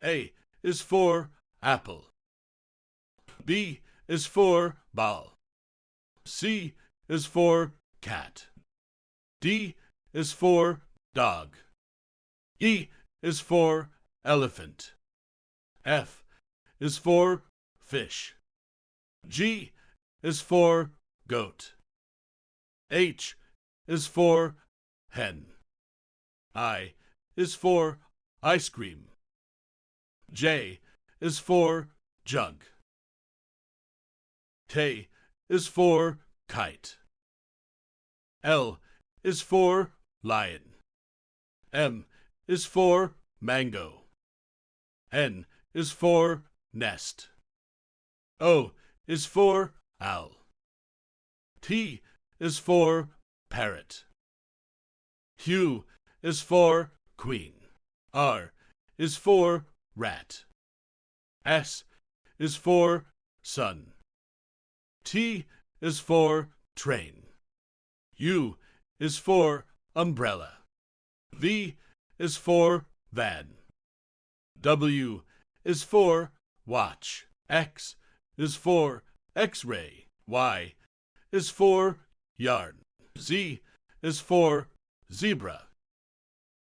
A is for apple. B is for ball. C is for cat. D is for dog. E is for elephant. F is for fish. G is for goat. H is for hen. I is for ice cream. J is for jug. K is for kite. L is for lion. M is for mango. N is for nest. O is for owl. T is for parrot. Q is for queen. R is for rat. S is for sun. T is for train. U is for umbrella. V is for van. W is for watch. X is for X-ray. Y is for yarn. Z is for zebra.